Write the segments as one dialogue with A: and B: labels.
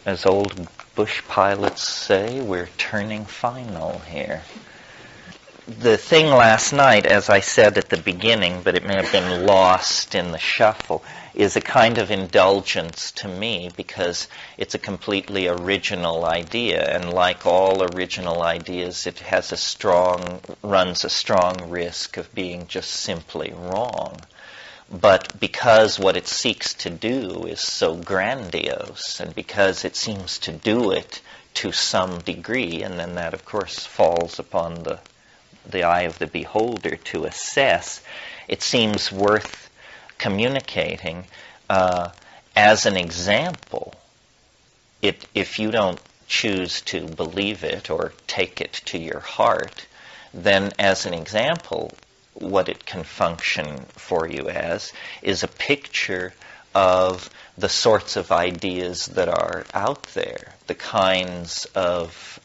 A: as old bush pilots say, we're turning final here. The thing last night, as I said at the beginning, but it may have been lost in the shuffle, is a kind of indulgence to me because it's a completely original idea, and like all original ideas, it runs a strong risk of being just simply wrong. But because what it seeks to do is so grandiose, and because it seems to do it to some degree, and then that, of course, falls upon the eye of the beholder to assess, it seems worth communicating as an example. If you don't choose to believe it or take it to your heart, then as an example, what it can function for you as is a picture of the sorts of ideas that are out there, the kinds of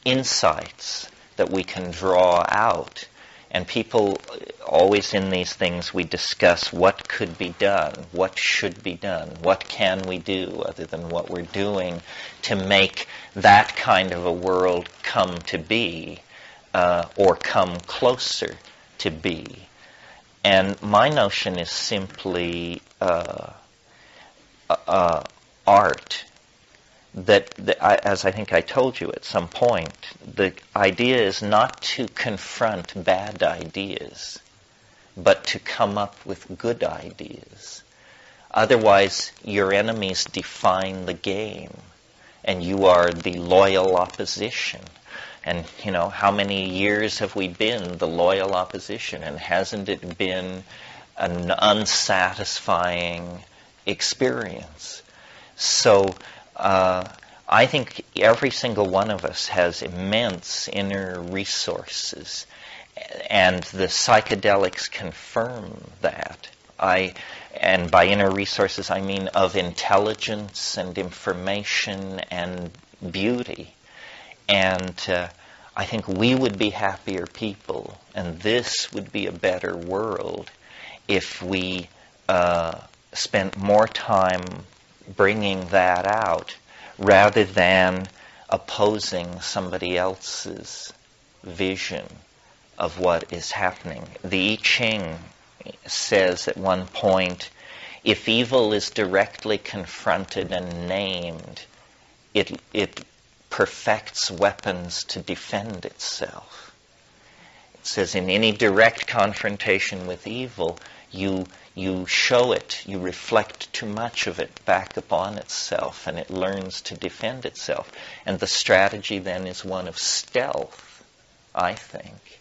A: insights that we can draw out. And people, always in these things, we discuss what could be done, what should be done, what can we do other than what we're doing to make that kind of a world come to be, or come closer to be. And my notion is simply art. As I think I told you at some point, the idea is not to confront bad ideas, but to come up with good ideas. Otherwise, your enemies define the game, and you are the loyal opposition. And, how many years have we been the loyal opposition? And hasn't it been an unsatisfying experience? So, I think every single one of us has immense inner resources, and the psychedelics confirm that. And by inner resources, I mean of intelligence and information and beauty. And I think we would be happier people, and this would be a better world if we spent more time bringing that out rather than opposing somebody else's vision of what is happening. The I Ching says at one point, if evil is directly confronted and named, it perfects weapons to defend itself. It says in any direct confrontation with evil, you show it, you reflect too much of it back upon itself, and it learns to defend itself. And the strategy then is one of stealth, I think.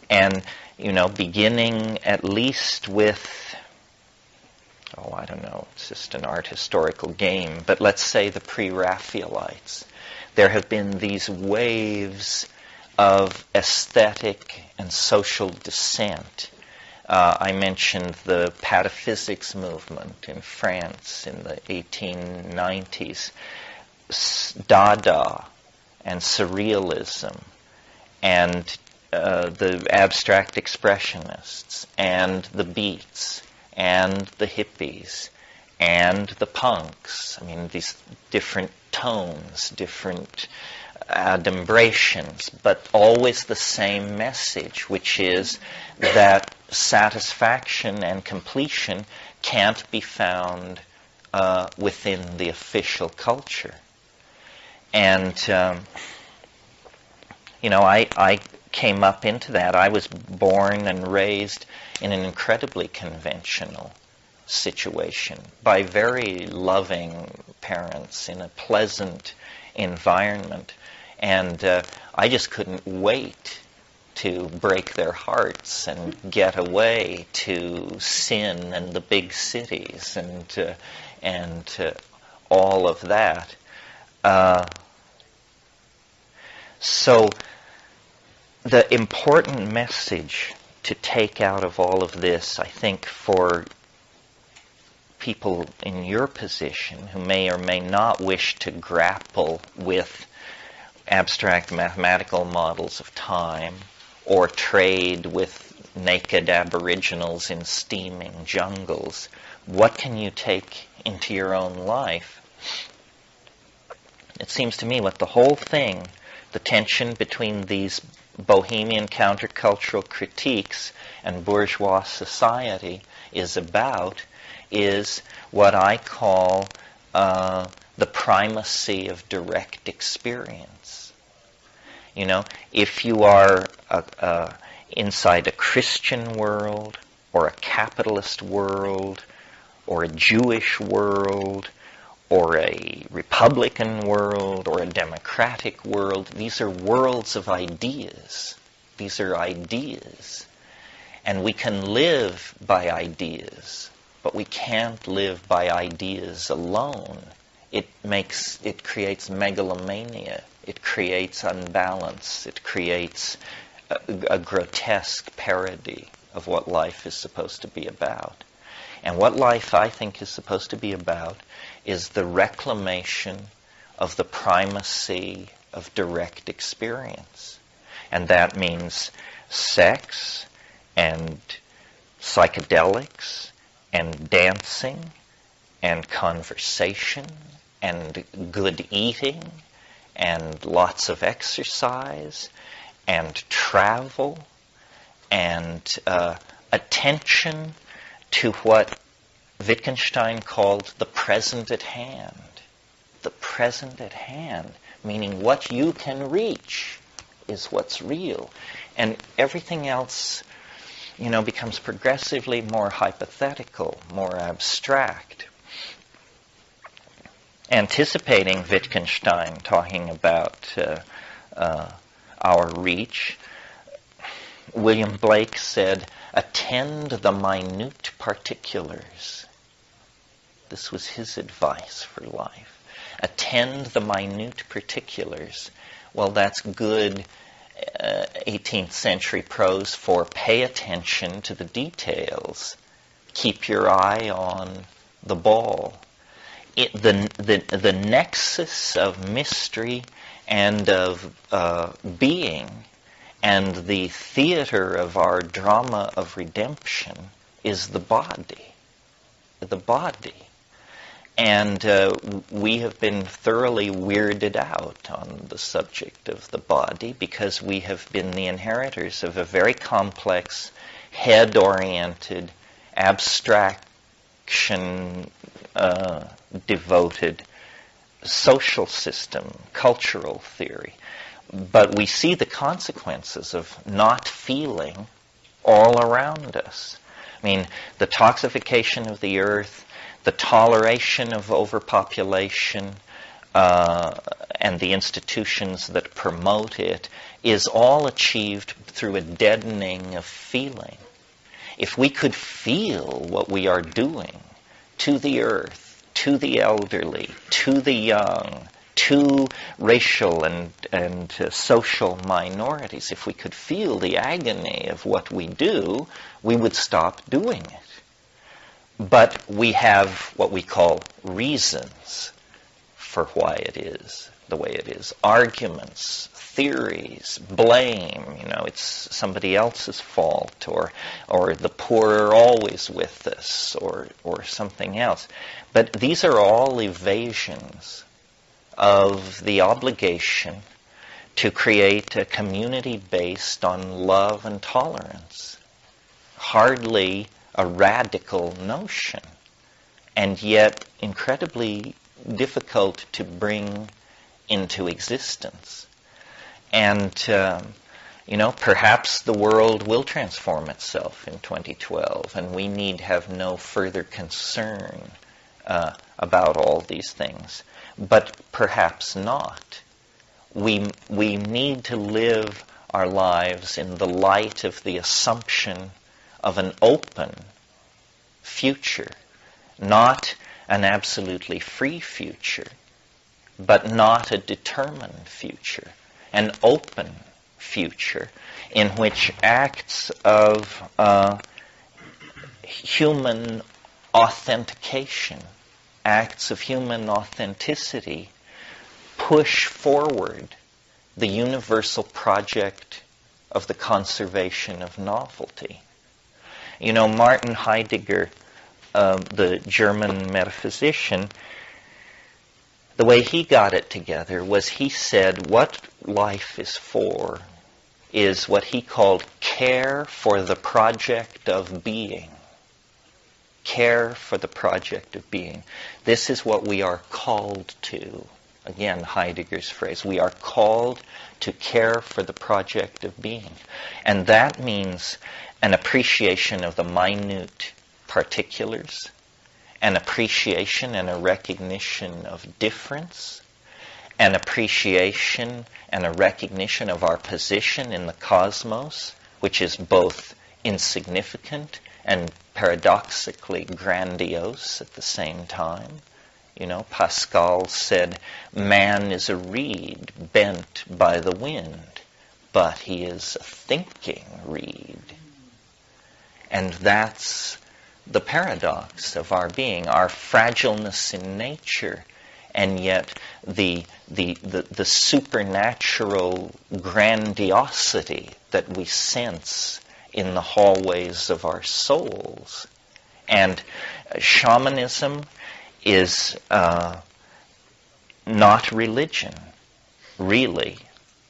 A: And, beginning at least with, I don't know, it's just an art historical game, but let's say the pre-Raphaelites. There have been these waves of aesthetic and social dissent. I mentioned the pataphysics movement in France in the 1890s, Dada and Surrealism, and the abstract expressionists, and the Beats, and the hippies, and the punks. I mean, these different tones, different adumbrations, but always the same message, which is that satisfaction and completion can't be found within the official culture. And, I came up into that. I was born and raised in an incredibly conventional situation by very loving parents in a pleasant environment. And I just couldn't wait to break their hearts and get away to sin and the big cities and all of that. So the important message to take out of all of this, I think, for people in your position who may or may not wish to grapple with abstract mathematical models of time or trade with naked aboriginals in steaming jungles, what can you take into your own life? It seems to me what the whole thing, the tension between these bohemian countercultural critiques and bourgeois society is about, is what I call the primacy of direct experience. You know, if you are inside a Christian world, or a capitalist world, or a Jewish world, or a Republican world, or a democratic world, these are worlds of ideas. These are ideas. And we can live by ideas, but we can't live by ideas alone. It creates megalomania. It creates unbalance. It creates a grotesque parody of what life is supposed to be about. And what life, I think, is supposed to be about is the reclamation of the primacy of direct experience. And that means sex and psychedelics and dancing and conversation and good eating and lots of exercise and travel and attention to what Wittgenstein called the present at hand. The present at hand, meaning what you can reach is what's real. And everything else, you know, becomes progressively more hypothetical, more abstract. Anticipating Wittgenstein talking about our reach, William Blake said, "Attend the minute particulars." This was his advice for life. Attend the minute particulars. Well, that's good 18th century prose for pay attention to the details. Keep your eye on the ball. The nexus of mystery and of being and the theater of our drama of redemption is the body. The body. And we have been thoroughly weirded out on the subject of the body because we have been the inheritors of a very complex, head-oriented, abstraction-devoted social system, cultural theory. But we see the consequences of not feeling all around us. I mean, the toxification of the earth, the toleration of overpopulation, and the institutions that promote it is all achieved through a deadening of feeling. If we could feel what we are doing to the earth, to the elderly, to the young, to racial and social minorities, if we could feel the agony of what we do, we would stop doing it. But we have what we call reasons for why it is the way it is. Arguments, theories, blame, you know, it's somebody else's fault, or the poor are always with us, or something else. But these are all evasions of the obligation to create a community based on love and tolerance. Hardly a radical notion, and yet incredibly difficult to bring into existence. And, perhaps the world will transform itself in 2012, and we need have no further concern about all these things. But perhaps not. We need to live our lives in the light of the assumption of an open future, not an absolutely free future, but not a determined future, an open future in which acts of human authentication, acts of human authenticity push forward the universal project of the conservation of novelty. You know, Martin Heidegger, the German metaphysician, the way he got it together was he said what life is for is what he called care for the project of being. Care for the project of being. This is what we are called to. Again, Heidegger's phrase. We are called to care for the project of being. And that means an appreciation of the minute particulars, an appreciation and a recognition of difference, an appreciation and a recognition of our position in the cosmos, which is both insignificant and paradoxically grandiose at the same time. You know, Pascal said, man is a reed bent by the wind, but he is a thinking reed. And that's the paradox of our being, our fragileness in nature, and yet the supernatural grandiosity that we sense in the hallways of our souls. And shamanism is not religion, really.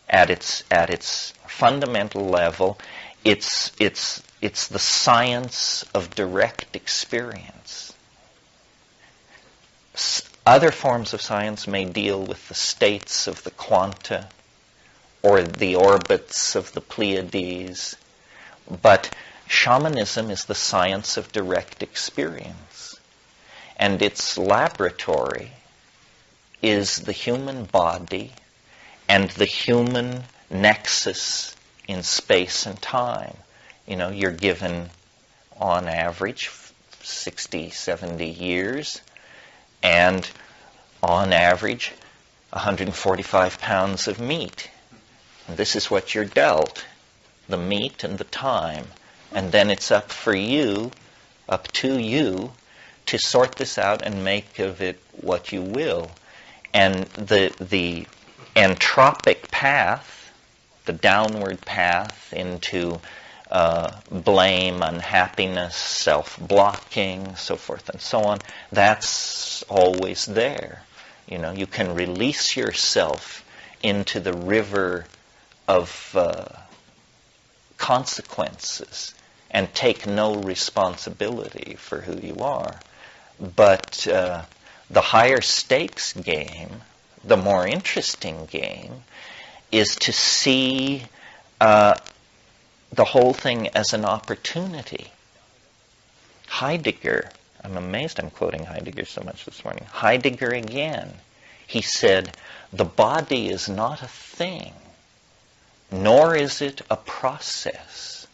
A: At its fundamental level, it's the science of direct experience. Other forms of science may deal with the states of the quanta or the orbits of the Pleiades, but shamanism is the science of direct experience. And its laboratory is the human body and the human nexus in space and time. You know, you're given, on average, 60, 70 years, and on average, 145 pounds of meat. And this is what you're dealt, the meat and the time. And then it's up to you, to sort this out and make of it what you will. And the entropic path, the downward path into blame, unhappiness, self-blocking, so forth and so on, that's always there. You know, you can release yourself into the river of consequences and take no responsibility for who you are. But the higher stakes game, the more interesting game, is to see the whole thing as an opportunity. Heidegger, I'm amazed I'm quoting Heidegger so much this morning. Heidegger again, he said, the body is not a thing, nor is it a process,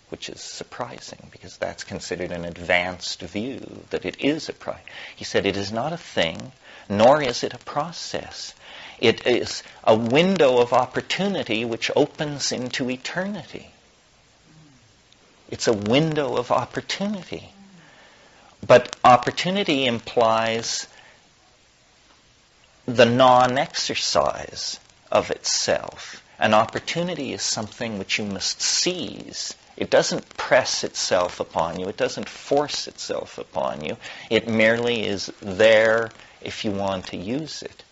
A: which is surprising because that's considered an advanced view, that it is a process. He said it is not a thing, nor is it a process. It is a window of opportunity which opens into eternity. It's a window of opportunity. But opportunity implies the non-exercise of itself. An opportunity is something which you must seize. It doesn't press itself upon you. It doesn't force itself upon you. It merely is there if you want to use it.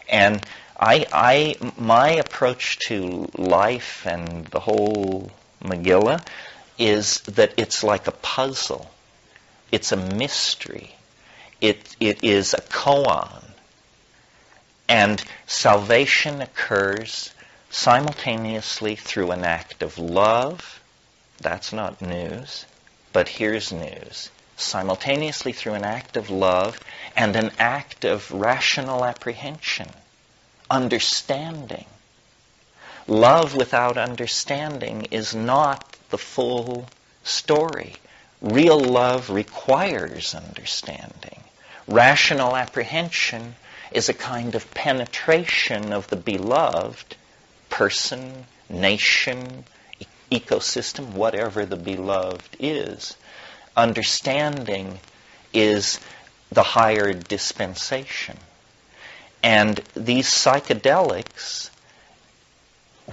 A: And my approach to life and the whole Megillah is that it's like a puzzle. It's a mystery. It is a koan. And salvation occurs simultaneously through an act of love. That's not news, but here's news. Simultaneously through an act of love and an act of rational apprehension, understanding. Love without understanding is not the full story. Real love requires understanding. Rational apprehension is a kind of penetration of the beloved person, nation, ecosystem, whatever the beloved is. Understanding is the higher dispensation. And these psychedelics,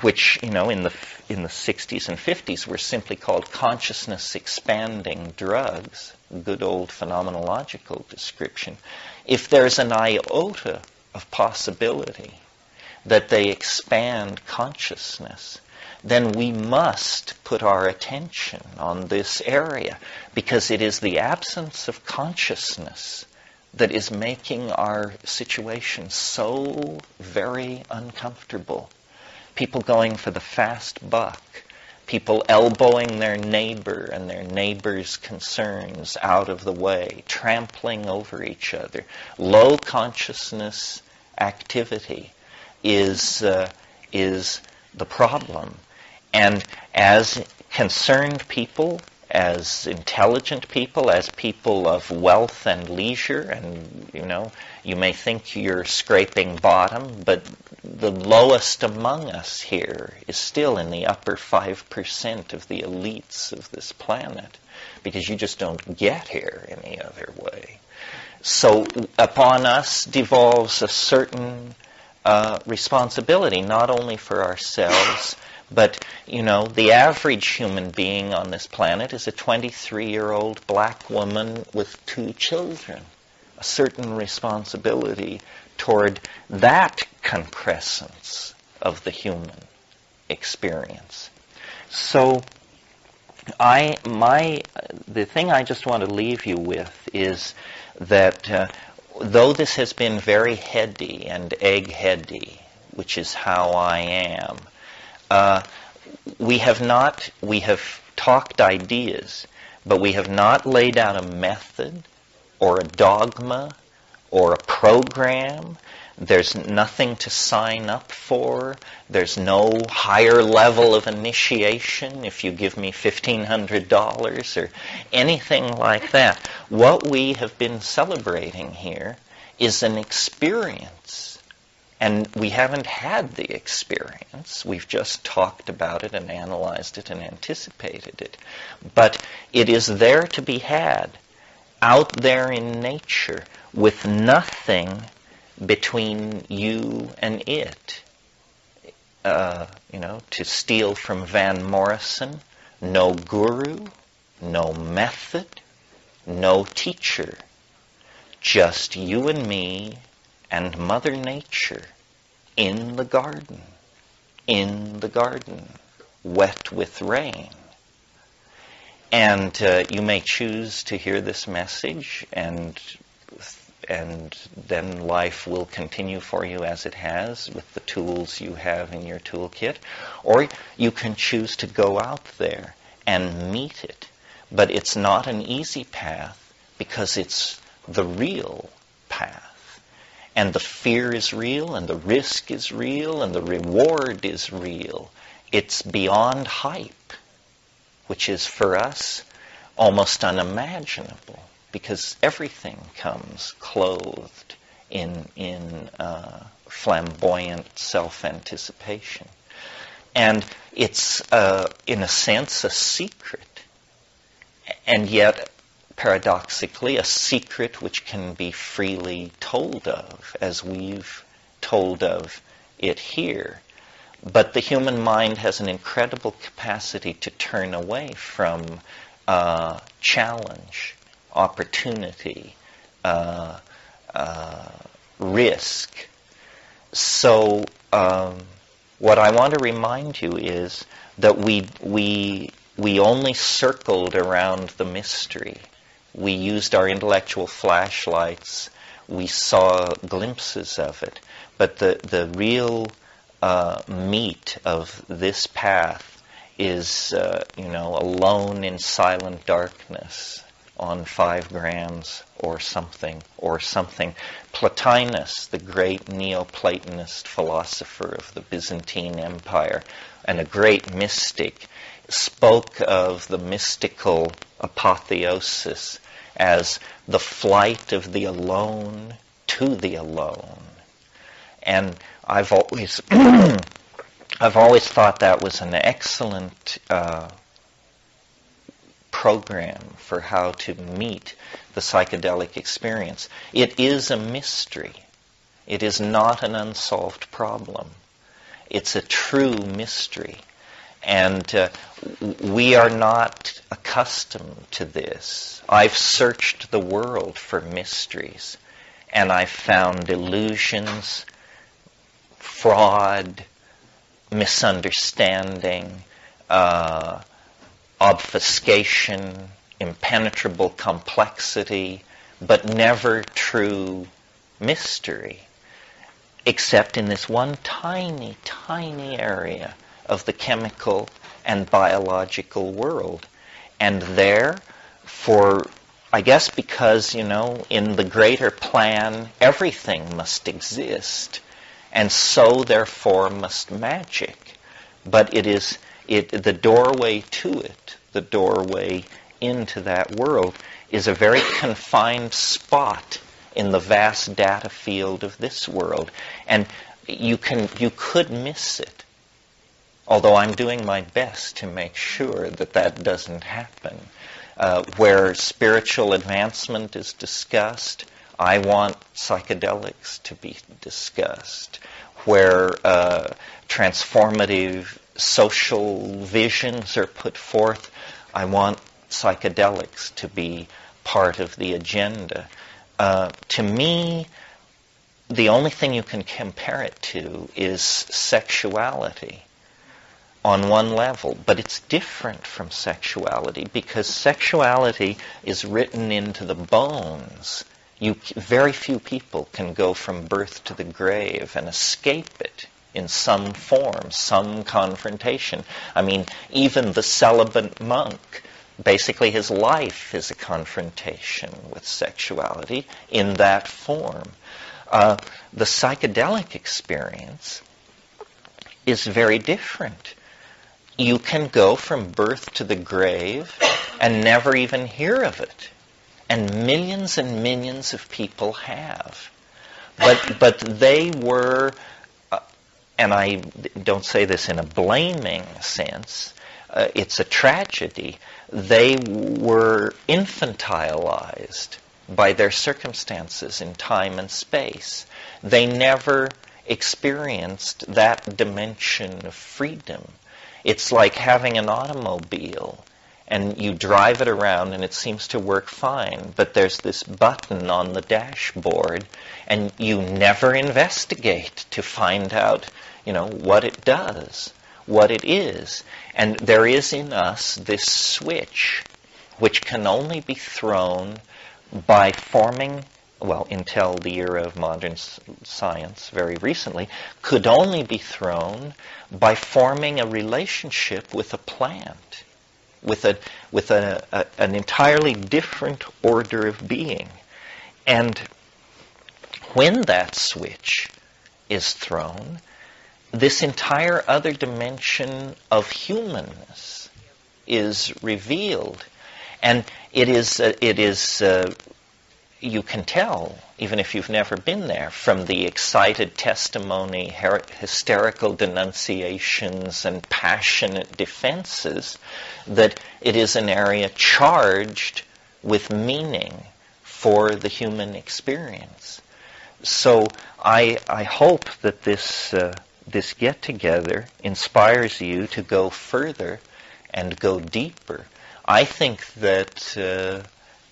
A: which, you know, in the 60s and 50s were simply called consciousness expanding drugs, good old phenomenological description. If there's an iota of possibility, that they expand consciousness, then we must put our attention on this area, because it is the absence of consciousness that is making our situation so very uncomfortable. People going for the fast buck, people elbowing their neighbor and their neighbor's concerns out of the way, trampling over each other. Low consciousness activity is the problem. And as concerned people, as intelligent people, as people of wealth and leisure, and you may think you're scraping bottom, but the lowest among us here is still in the upper 5% of the elites of this planet, because you just don't get here any other way. So upon us devolves a certain responsibility, not only for ourselves, but, the average human being on this planet is a 23-year-old black woman with 2 children. A certain responsibility toward that concrescence of the human experience. So, the thing I just want to leave you with is that though this has been very heady and egg-heady, which is how I am, we have talked ideas, but we have not laid out a method or a dogma or a program. There's nothing to sign up for. There's no higher level of initiation if you give me $1,500 or anything like that. What we have been celebrating here is an experience. And we haven't had the experience. We've just talked about it and analyzed it and anticipated it. But it is there to be had, out there in nature, with nothing between you and it. To steal from Van Morrison, no guru, no method, no teacher. Just you and me and Mother Nature in the garden, wet with rain. And you may choose to hear this message, and then life will continue for you as it has with the tools you have in your toolkit. Or you can choose to go out there and meet it. But it's not an easy path, because it's the real path. And the fear is real, and the risk is real, and the reward is real. It's beyond hype, which is for us almost unimaginable, because everything comes clothed in flamboyant self-anticipation. And it's, in a sense, a secret, and yet paradoxically, a secret which can be freely told of, as we've told of it here. But the human mind has an incredible capacity to turn away from challenge, opportunity, risk. So what I want to remind you is that we only circled around the mystery. We used our intellectual flashlights. We saw glimpses of it. But the real meat of this path is, alone in silent darkness on 5 grams or something. Plotinus, the great Neoplatonist philosopher of the Byzantine Empire and a great mystic, spoke of the mystical apotheosis as the flight of the alone to the alone. And I've always thought that was an excellent program for how to meet the psychedelic experience. It is a mystery. It is not an unsolved problem. It's a true mystery. And we are not accustomed to this. I've searched the world for mysteries, and I found illusions, fraud, misunderstanding, obfuscation, impenetrable complexity, but never true mystery, except in this one tiny, tiny area of the chemical and biological world. And there, I guess because, in the greater plan, everything must exist, and so, therefore, must magic. But it is the doorway to it, the doorway into that world, is a very confined spot in the vast data field of this world. And you could miss it. Although I'm doing my best to make sure that that doesn't happen. Where spiritual advancement is discussed, I want psychedelics to be discussed. Where transformative social visions are put forth, I want psychedelics to be part of the agenda. To me, the only thing you can compare it to is sexuality on one level, but it's different from sexuality because sexuality is written into the bones. Very few people can go from birth to the grave and escape it in some form, some confrontation. I mean, even the celibate monk, basically his life is a confrontation with sexuality in that form. The psychedelic experience is very different. You can go from birth to the grave and never even hear of it. And millions of people have. But they were, and I don't say this in a blaming sense, it's a tragedy. They were infantilized by their circumstances in time and space. They never experienced that dimension of freedom. It's like having an automobile, and you drive it around, and it seems to work fine, but there's this button on the dashboard, and you never investigate to find out, what it does, what it is. And there is in us this switch, which can only be thrown by forming, until the era of modern science, very recently, could only be thrown by forming a relationship with a plant, with an entirely different order of being. And when that switch is thrown, this entire other dimension of humanness is revealed. And it is you can tell, even if you've never been there, from the excited testimony, hysterical denunciations, and passionate defenses, that it is an area charged with meaning for the human experience. So I hope that this get-together inspires you to go further and go deeper. I think that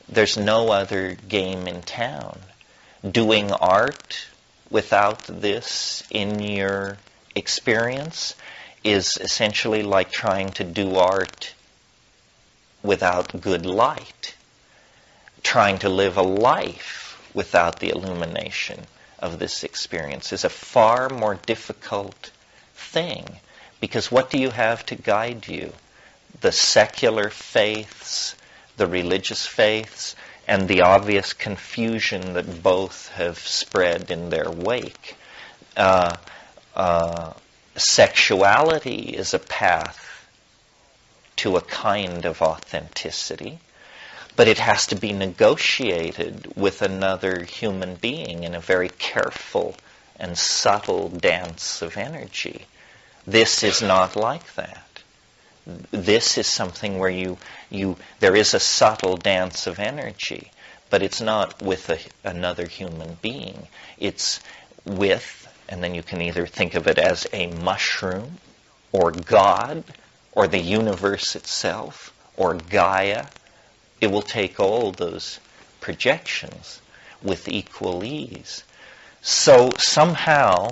A: there's no other game in town. Doing art without this in your experience is essentially like trying to do art without good light. Trying to live a life without the illumination of this experience is a far more difficult thing, because what do you have to guide you? The secular faiths, the religious faiths, and the obvious confusion that both have spread in their wake. Sexuality is a path to a kind of authenticity, but it has to be negotiated with another human being in a very careful and subtle dance of energy. This is not like that. This is something where there is a subtle dance of energy, but it's not with another human being. It's with, and then you can either think of it as a mushroom, or God, or the universe itself, or Gaia. It will take all those projections. with equal ease. So somehow,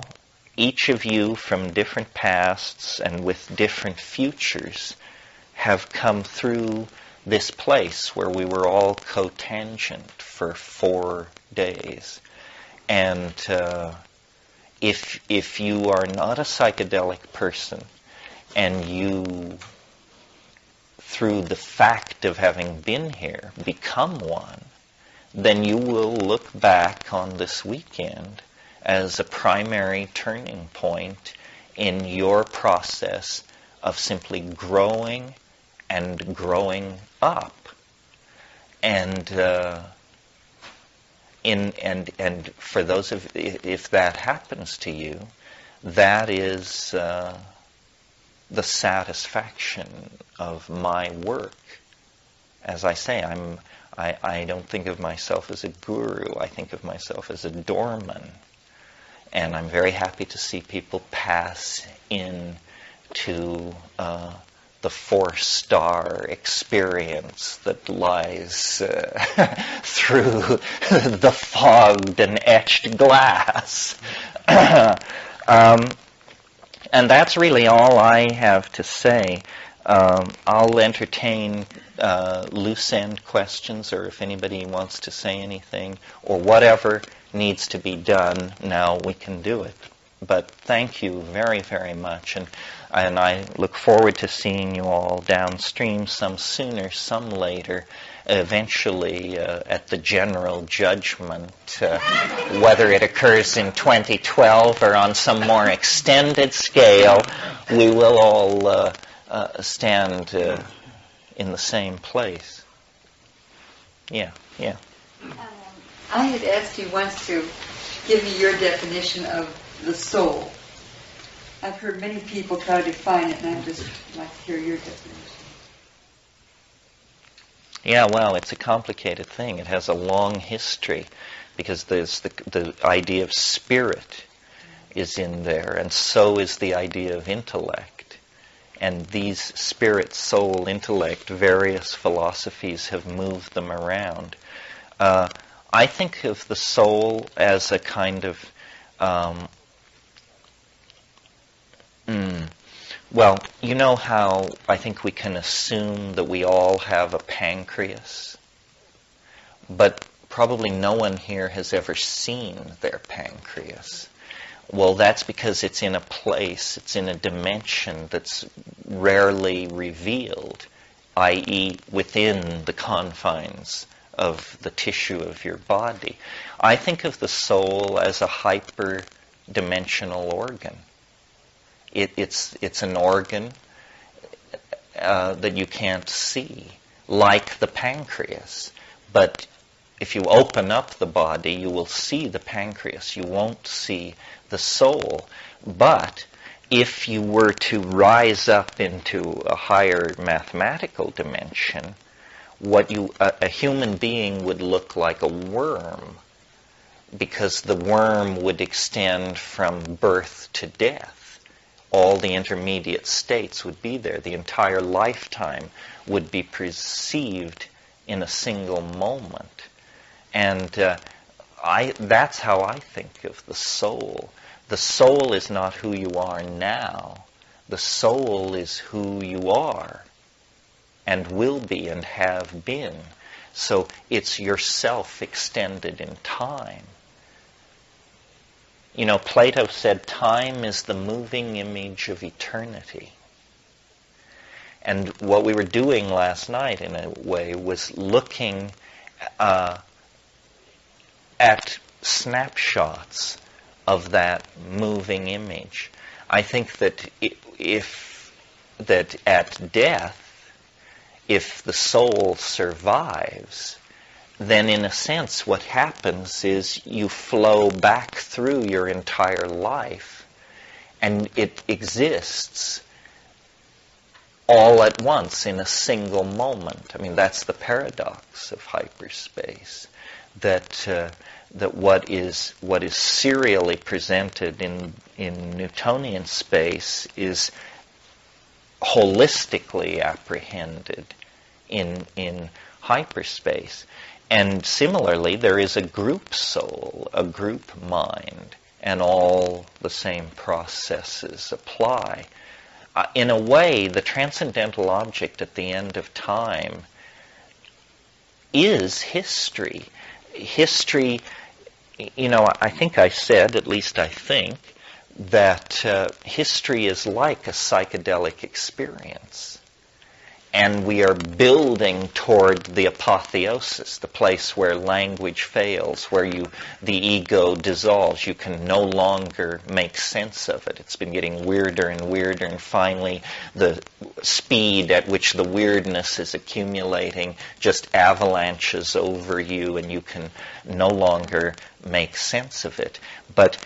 A: each of you from different pasts and with different futures have come through this place where we were all cotangent for 4 days. And if you are not a psychedelic person, and you, through the fact of having been here, become one, then you will look back on this weekend as a primary turning point in your process of simply growing and growing up. And for those of, if that happens to you, that is the satisfaction of my work. As I say, I don't think of myself as a guru. I think of myself as a doorman. And I'm very happy to see people pass in to the 4-star experience that lies through the fogged and etched glass. And that's really all I have to say. I'll entertain loose end questions, or if anybody wants to say anything, or whatever needs to be done now, we can do it. But thank you very, very much, and I look forward to seeing you all downstream, some sooner, some later, eventually at the general judgment, whether it occurs in 2012 or on some more extended scale, we will all stand in the same place. Yeah.
B: I had asked you once to give me your definition of the soul. I've heard many people try to define it, and I'd just like to hear your definition.
A: Yeah, well, it's a complicated thing. It has a long history, because there's the idea of spirit is in there, and so is the idea of intellect. And these spirit, soul, intellect, various philosophies have moved them around. I think of the soul as a kind of, well, you know how I think we can assume that we all have a pancreas, but probably no one here has ever seen their pancreas. Well, that's because it's in a place, it's in a dimension that's rarely revealed, i.e. within the confines of the tissue of your body. I think of the soul as a hyper-dimensional organ. It's an organ that you can't see, like the pancreas. But if you open up the body, you will see the pancreas. You won't see the soul. But if you were to rise up into a higher mathematical dimension, a human being would look like a worm, because the worm would extend from birth to death. All the intermediate states would be there. The entire lifetime would be perceived in a single moment. And that's how I think of the soul. The soul is not who you are now. The soul is who you are and will be and have been. So it's yourself extended in time. You know, Plato said time is the moving image of eternity. And what we were doing last night, in a way, was looking at snapshots of that moving image. I think that that at death, if the soul survives, then in a sense what happens is you flow back through your entire life, and it exists all at once in a single moment. I mean, that's the paradox of hyperspace, that what is serially presented in Newtonian space is holistically apprehended in hyperspace. And similarly, there is a group soul, a group mind, and all the same processes apply. In a way, the transcendental object at the end of time is history. History, I think I said, at least I think, that history is like a psychedelic experience. And we are building toward the apotheosis, the place where language fails, where the ego dissolves. You can no longer make sense of it. It's been getting weirder and weirder, and finally the speed at which the weirdness is accumulating just avalanches over you, and you can no longer make sense of it. But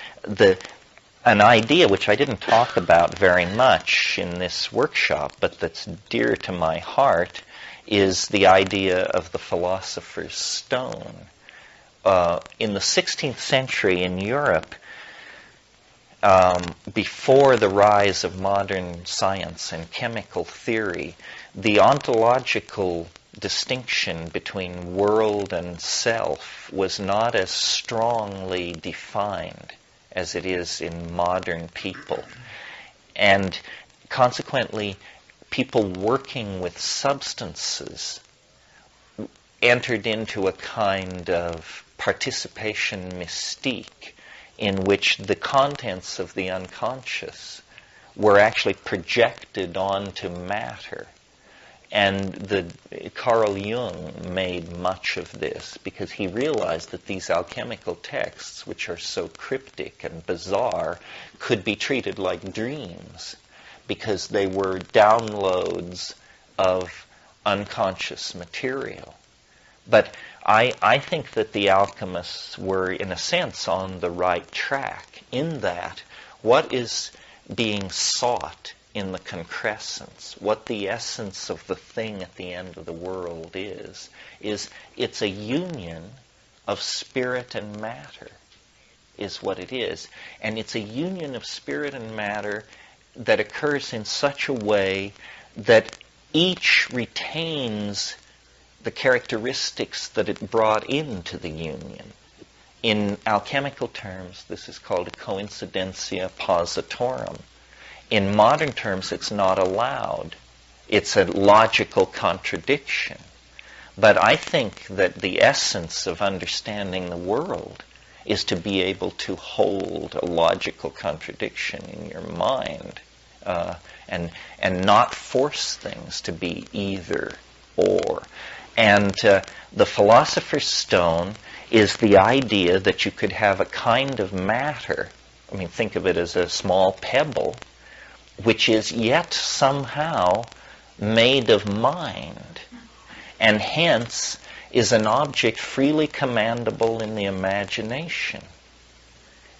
A: an idea which I didn't talk about very much in this workshop, but that's dear to my heart, is the idea of the philosopher's stone. In the 16th century in Europe, before the rise of modern science and chemical theory, the ontological distinction between world and self was not as strongly defined as it is in modern people. And consequently, people working with substances entered into a kind of participation mystique in which the contents of the unconscious were actually projected onto matter. And Carl Jung made much of this because he realized that these alchemical texts, which are so cryptic and bizarre, could be treated like dreams because they were downloads of unconscious material. But I think that the alchemists were, in a sense, on the right track in that what is being sought in the concrescence, what the essence of the thing at the end of the world is it's a union of spirit and matter, is what it is. And it's a union of spirit and matter that occurs in such a way that each retains the characteristics that it brought into the union. In alchemical terms, this is called a coincidentia positorum. In modern terms, it's not allowed. It's a logical contradiction. But I think that the essence of understanding the world is to be able to hold a logical contradiction in your mind and not force things to be either or. And the philosopher's stone is the idea that you could have a kind of matter, think of it as a small pebble, which is yet somehow made of mind, and hence is an object freely commandable in the imagination.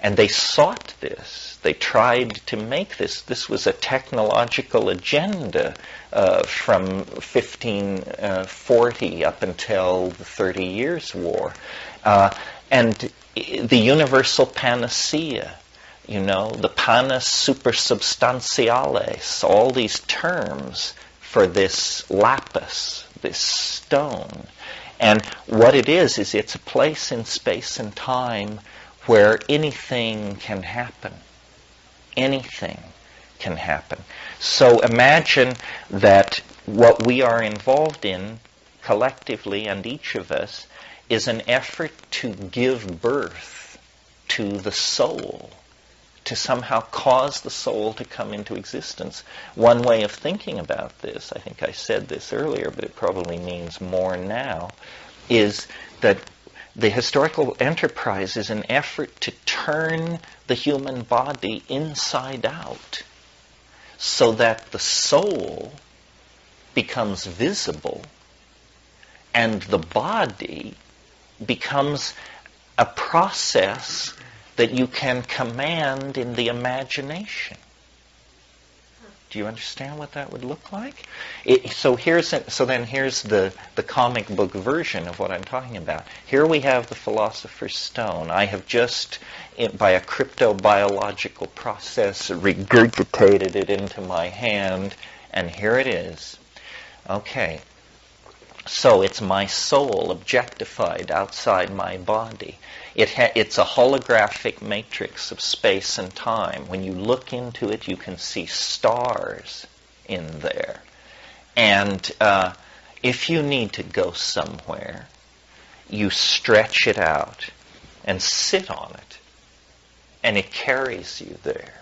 A: And they sought this. They tried to make this. This was a technological agenda from 1540 up until the 30 Years' War. And the universal panacea, the panis supersubstantiales, all these terms for this lapis, this stone. And what it is it's a place in space and time where anything can happen. Anything can happen. So imagine that what we are involved in collectively, and each of us, is an effort to give birth to the soul, to somehow cause the soul to come into existence. One way of thinking about this, I think I said this earlier, but it probably means more now, is that the historical enterprise is an effort to turn the human body inside out so that the soul becomes visible and the body becomes a process that you can command in the imagination. Do you understand what that would look like? So then here's the comic book version of what I'm talking about. Here we have the philosopher's stone. I have just, by a cryptobiological process, regurgitated it into my hand, and here it is. Okay. So it's my soul objectified outside my body. It's a holographic matrix of space and time. When you look into it, you can see stars in there. And if you need to go somewhere, you stretch it out and sit on it, and it carries you there.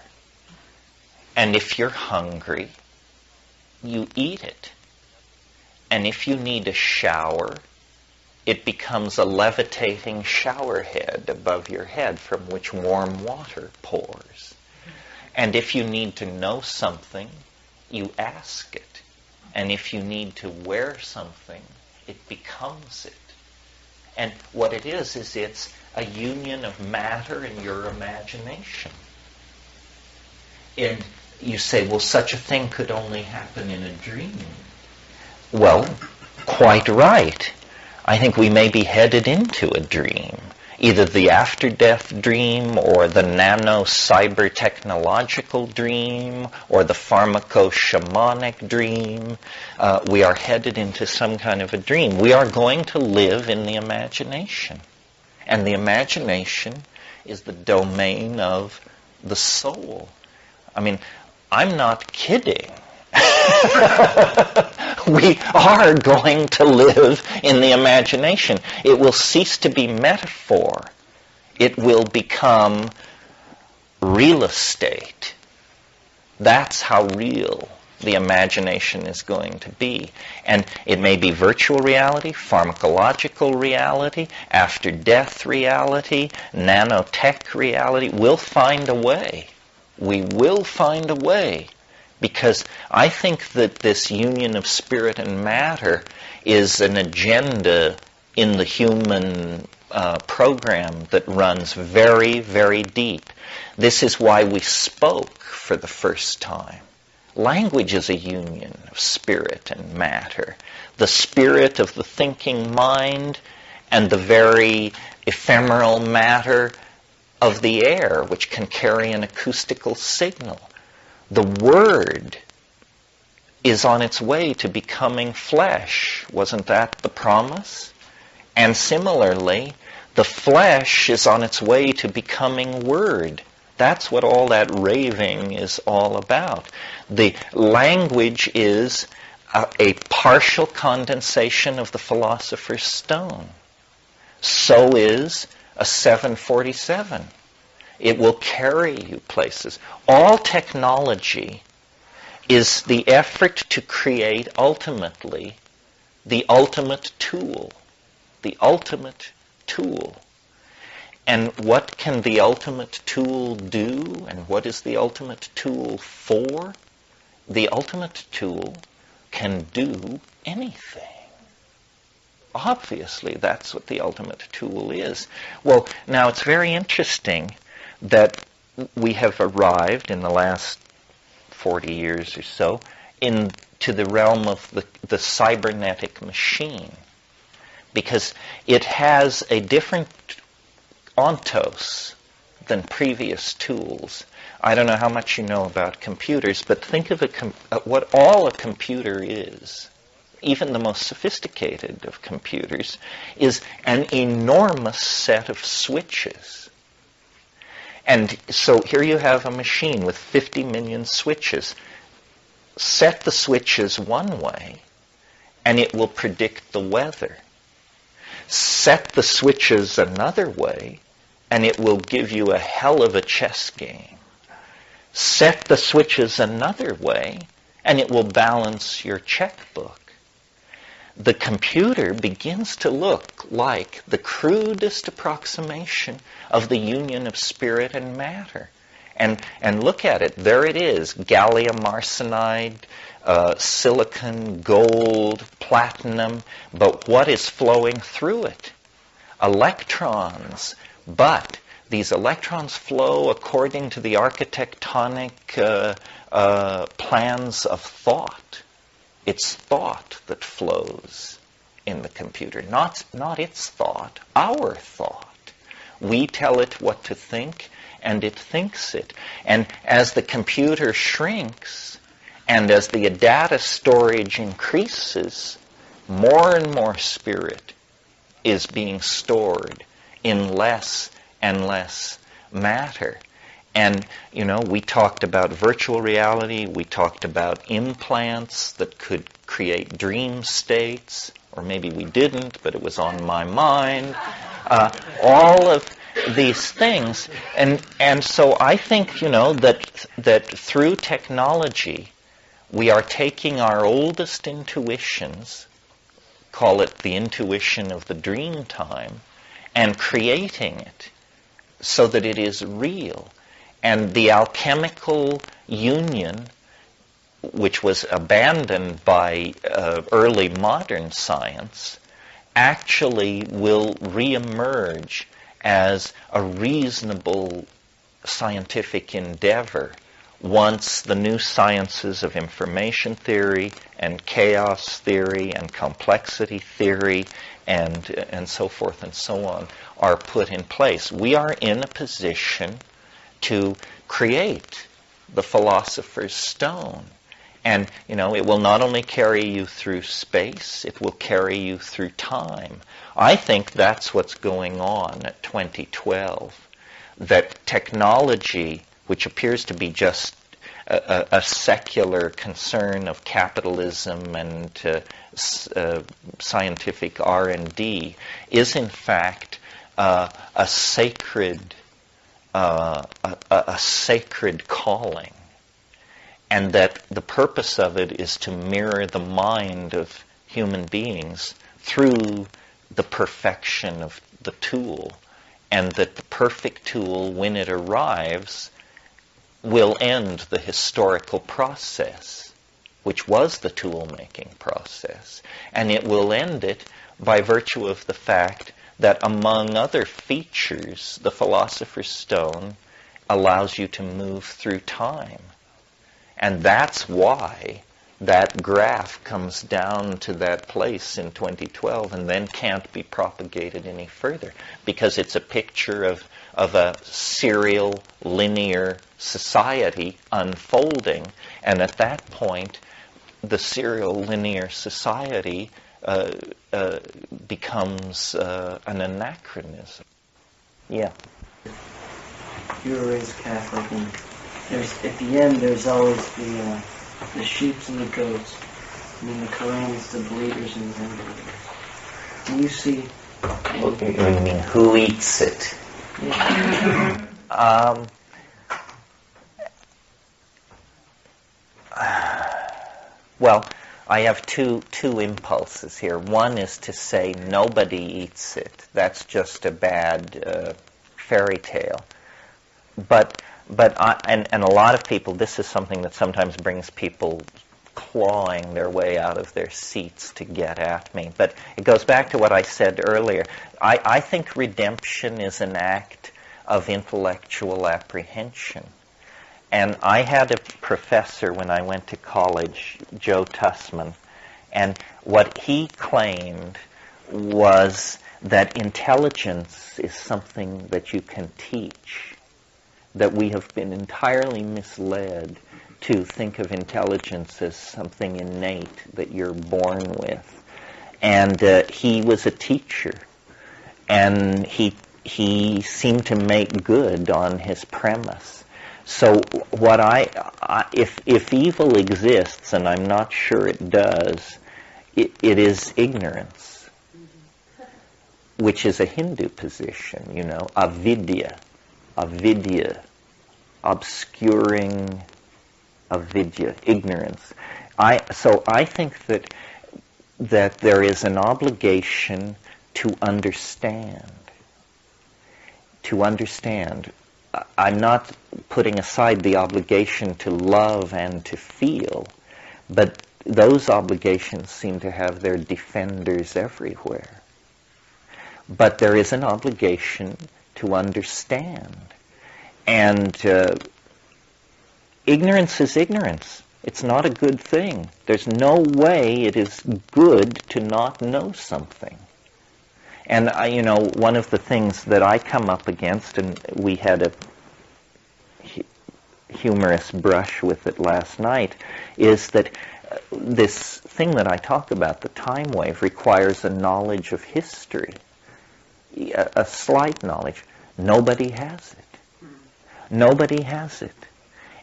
A: And if you're hungry, you eat it. And if you need a shower, it becomes a levitating shower head above your head from which warm water pours. And if you need to know something, you ask it. And if you need to wear something, it becomes it. And what it is it's a union of matter and your imagination. And you say, well, such a thing could only happen in a dream. Well, quite right. I think we may be headed into a dream, either the after-death dream or the nano-cyber-technological dream or the pharmaco-shamanic dream. We are headed into some kind of a dream. We are going to live in the imagination. And the imagination is the domain of the soul. I mean, I'm not kidding. We are going to live in the imagination. It will cease to be metaphor. It will become real estate. That's how real the imagination is going to be. And it may be virtual reality, pharmacological reality, after-death reality, nanotech reality. We'll find a way. We will find a way. Because I think that this union of spirit and matter is an agenda in the human program that runs very, very deep. This is why we spoke for the first time. Language is a union of spirit and matter. The spirit of the thinking mind and the very ephemeral matter of the air, which can carry an acoustical signal. The Word is on its way to becoming flesh. Wasn't that the promise? And similarly, the flesh is on its way to becoming Word. That's what all that raving is all about. The language is a partial condensation of the philosopher's stone. So is a 747. It will carry you places. All technology is the effort to create ultimately the ultimate tool. The ultimate tool. And what can the ultimate tool do? And what is the ultimate tool for? The ultimate tool can do anything. Obviously, that's what the ultimate tool is. Well, now it's very interesting that we have arrived in the last 40 years or so into the realm of the cybernetic machine, because it has a different ontos than previous tools. I don't know how much you know about computers, but think of what all a computer is. Even the most sophisticated of computers is an enormous set of switches. And so here you have a machine with 50 million switches. Set the switches one way, and it will predict the weather. Set the switches another way, and it will give you a hell of a chess game. Set the switches another way, and it will balance your checkbook. The computer begins to look like the crudest approximation of the union of spirit and matter. And look at it. There it is. Gallium arsenide, silicon, gold, platinum. But what is flowing through it? Electrons. But these electrons flow according to the architectonic plans of thought. It's thought that flows in the computer, not its thought, our thought. We tell it what to think, and it thinks it. And as the computer shrinks, and as the data storage increases, more and more spirit is being stored in less and less matter. And, we talked about virtual reality, we talked about implants that could create dream states, or maybe we didn't, but it was on my mind. All of these things. And so I think, that through technology, we are taking our oldest intuitions, call it the intuition of the dream time, and creating it so that it is real. And the alchemical union, which was abandoned by early modern science, actually will reemerge as a reasonable scientific endeavor once the new sciences of information theory and chaos theory and complexity theory and so forth and so on are put in place. We are in a position to create the philosopher's stone. And, it will not only carry you through space, it will carry you through time. I think that's what's going on at 2012. That technology, which appears to be just a secular concern of capitalism and scientific R&D, is in fact a sacred calling, and that the purpose of it is to mirror the mind of human beings through the perfection of the tool, and that the perfect tool, when it arrives, will end the historical process, which was the tool-making process, and it will end it by virtue of the fact that, among other features, the philosopher's stone allows you to move through time. And that's why that graph comes down to that place in 2012 and then can't be propagated any further, because it's a picture of a serial, linear society unfolding. And at that point, the serial, linear society becomes an anachronism. Yeah.
C: You were raised Catholic, and at the end there's always the sheep and the goats, and in the Quran it's the believers and the unbelievers. And you see...
A: You mean who eats it?
C: Yeah.
A: Well, I have two impulses here. One is to say nobody eats it. That's just a bad fairy tale. But a lot of people, this is something that sometimes brings people clawing their way out of their seats to get at me. But it goes back to what I said earlier. I think redemption is an act of intellectual apprehension. And I had a professor when I went to college, Joe Tussman, and what he claimed was that intelligence is something that you can teach, that we have been entirely misled to think of intelligence as something innate that you're born with. And he was a teacher, and he seemed to make good on his premise. So what if evil exists, and I'm not sure it does, it is ignorance, which is a Hindu position, avidya, obscuring avidya, ignorance. So I think that there is an obligation to understand. I'm not putting aside the obligation to love and to feel, but those obligations seem to have their defenders everywhere. But there is an obligation to understand. And ignorance is ignorance. It's not a good thing. There's no way it is good to not know something. And one of the things that I come up against, and we had a humorous brush with it last night, is that this thing that I talk about, the time wave, requires a knowledge of history, a slight knowledge. Nobody has it. Nobody has it.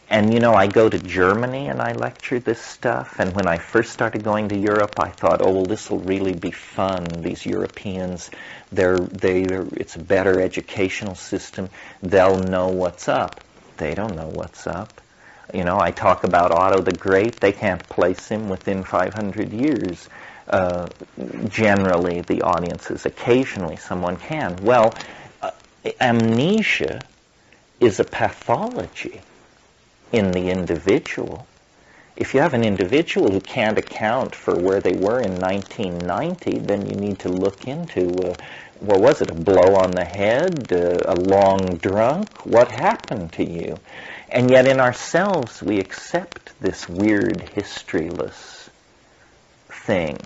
A: And, I go to Germany and I lecture this stuff. And when I first started going to Europe, I thought, oh, well, this will really be fun. These Europeans, it's a better educational system. They'll know what's up. They don't know what's up. I talk about Otto the Great. They can't place him within 500 years. Generally, the audiences, occasionally someone can. Well, amnesia is a pathology in the individual. If you have an individual who can't account for where they were in 1990, then you need to look into, what was it, a blow on the head, a long drunk? What happened to you? And yet in ourselves we accept this weird historyless thing.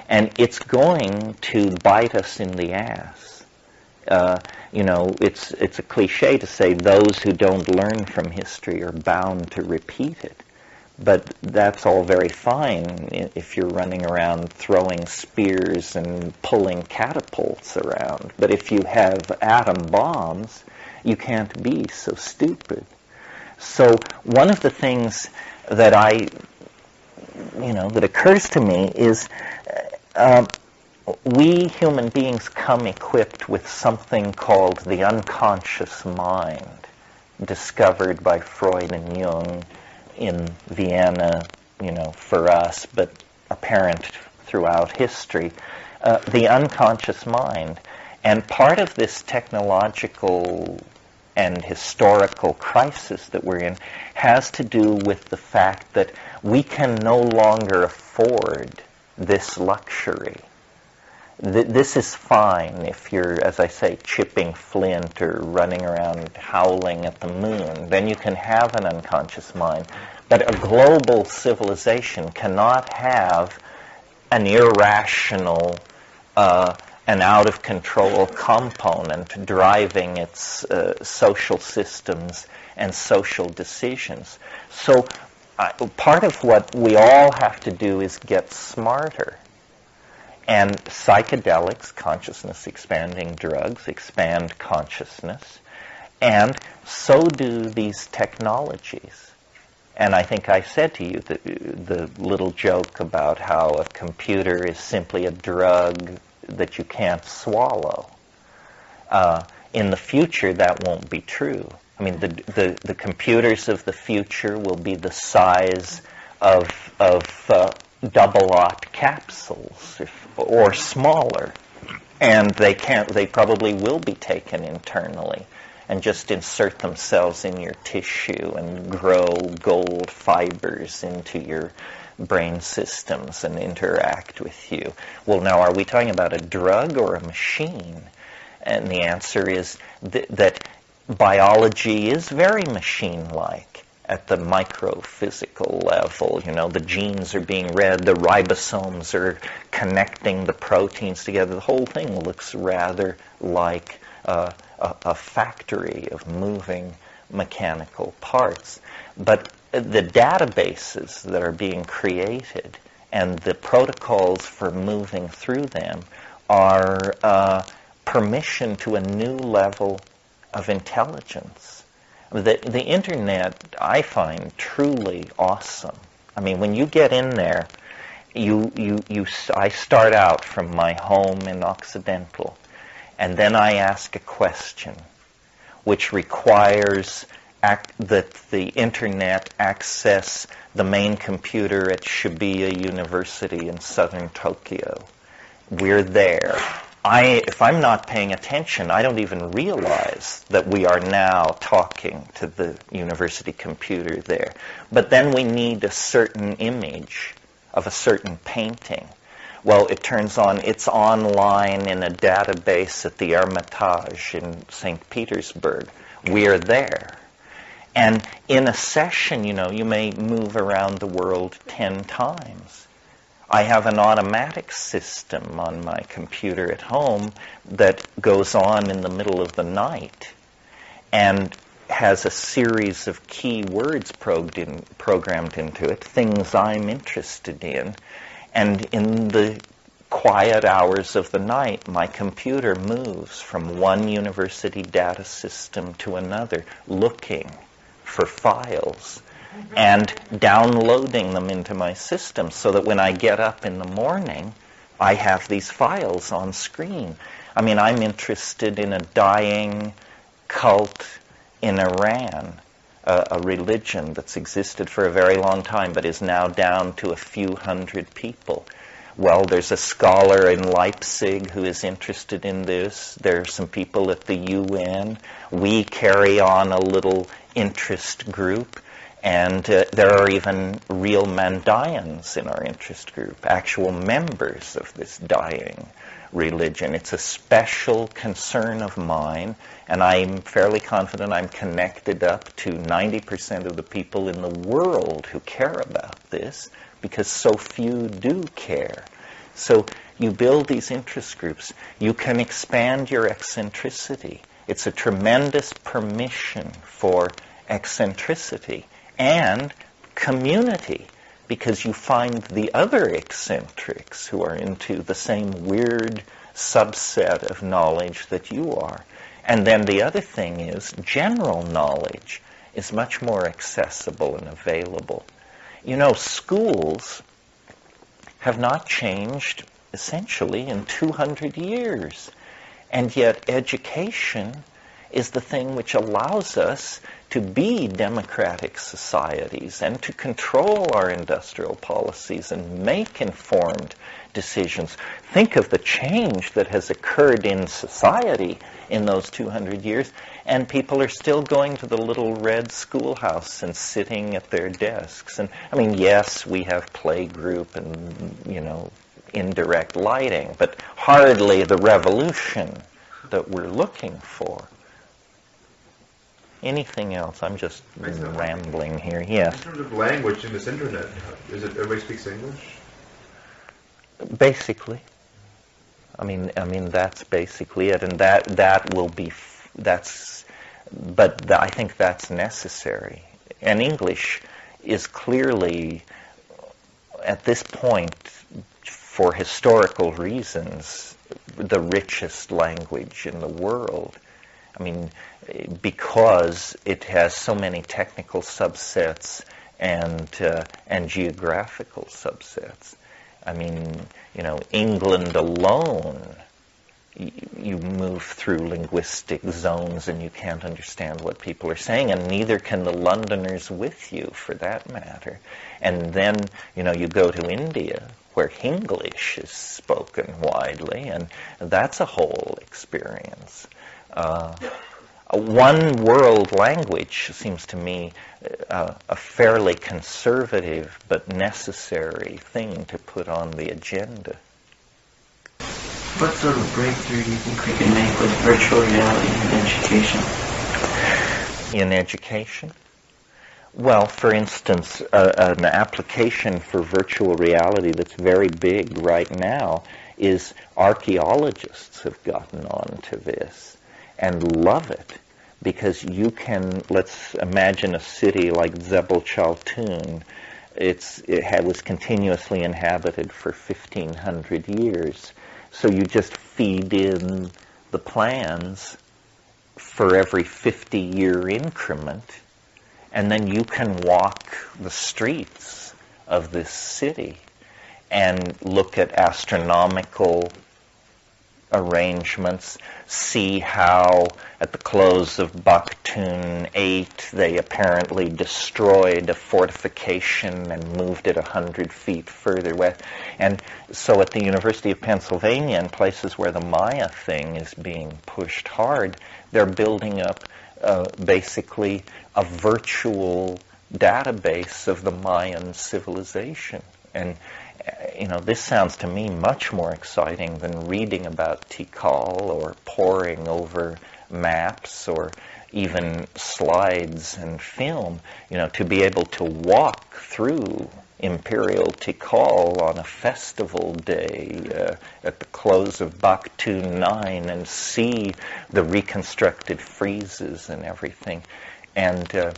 A: And it's going to bite us in the ass. It's a cliche to say those who don't learn from history are bound to repeat it. But that's all very fine if you're running around throwing spears and pulling catapults around. But if you have atom bombs, you can't be so stupid. So one of the things that that occurs to me is we human beings come equipped with something called the unconscious mind, discovered by Freud and Jung in Vienna, for us, but apparent throughout history, the unconscious mind. And part of this technological and historical crisis that we're in has to do with the fact that we can no longer afford this luxury. This is fine if you're, as I say, chipping flint or running around howling at the moon. Then you can have an unconscious mind. But a global civilization cannot have an irrational, an out-of-control component driving its social systems and social decisions. So part of what we all have to do is get smarter. And psychedelics, consciousness-expanding drugs, expand consciousness. And so do these technologies. And I think I said to you the little joke about how a computer is simply a drug that you can't swallow. In the future, that won't be true. I mean, the computers of the future will be the size of double-aught capsules, or smaller, and they probably will be taken internally and just insert themselves in your tissue and grow gold fibers into your brain systems and interact with you. Well, now, are we talking about a drug or a machine? And the answer is that biology is very machine-like. At the microphysical level, the genes are being read, the ribosomes are connecting the proteins together. The whole thing looks rather like a factory of moving mechanical parts. But the databases that are being created and the protocols for moving through them are permission to a new level of intelligence. The internet, I find, truly awesome. I mean, when you get in there, I start out from my home in Occidental, and then I ask a question, which requires that the internet access the main computer at Shibuya University in southern Tokyo. We're there. If I'm not paying attention, I don't even realize that we are now talking to the university computer there. But then we need a certain image of a certain painting. Well, it turns on, it's online in a database at the Hermitage in St. Petersburg. We're there. And in a session, you may move around the world 10 times. I have an automatic system on my computer at home that goes on in the middle of the night. And has a series of key words programmed into it, things I'm interested in. And in the quiet hours of the night, my computer moves from one university data system to another, looking for files and downloading them into my system so that when I get up in the morning, I have these files on screen. I mean, I'm interested in a dying cult in Iran, a religion that's existed for a very long time but is now down to a few hundred people. Well, there's a scholar in Leipzig who is interested in this. There are some people at the UN. We carry on a little interest group. And there are even real Mandayans in our interest group, actual members of this dying religion. It's a special concern of mine, and I'm fairly confident I'm connected up to 90% of the people in the world who care about this, because so few do care. So you build these interest groups. You can expand your eccentricity. It's a tremendous permission for eccentricity and community, because you find the other eccentrics who are into the same weird subset of knowledge that you are. And then the other thing is general knowledge is much more accessible and available. You know, schools have not changed essentially in 200 years. And yet education is the thing which allows us to be democratic societies and to control our industrial policies and make informed decisions. Think of the change that has occurred in society in those 200 years, and people are still going to the little red schoolhouse and sitting at their desks. And I mean, yes, we have playgroup and, you know, indirect lighting, but hardly the revolution that we're looking for. Anything else? I'm just rambling here. Yes.
D: In terms of language in this internet, is it everybody speaks English?
A: Basically. I mean that's basically it, and that will be I think that's necessary. And English is clearly, at this point, for historical reasons, the richest language in the world. I mean, because it has so many technical subsets and geographical subsets. I mean, you know, England alone, you move through linguistic zones and you can't understand what people are saying, and neither can the Londoners with you, for that matter. And then, you know, you go to India, where Hinglish is spoken widely, and that's a whole experience. One world language seems to me a fairly conservative but necessary thing to put on the agenda.
C: What sort of breakthrough do you think we can make with virtual reality in education?
A: In education? Well, for instance, an application for virtual reality that's very big right now is archaeologists have gotten on to this and love it, because you can, let's imagine a city like Jebel Chaltun. It was continuously inhabited for 1,500 years. So you just feed in the plans for every 50-year increment, and then you can walk the streets of this city and look at astronomical arrangements, see how at the close of Baktun 8 they apparently destroyed a fortification and moved it 100 feet further west. And so at the University of Pennsylvania, in places where the Maya thing is being pushed hard, they're building up basically a virtual database of the Mayan civilization. And you know, this sounds to me much more exciting than reading about Tikal or poring over maps or even slides and film. You know, to be able to walk through Imperial Tikal on a festival day at the close of Baktun 9 and see the reconstructed friezes and everything. And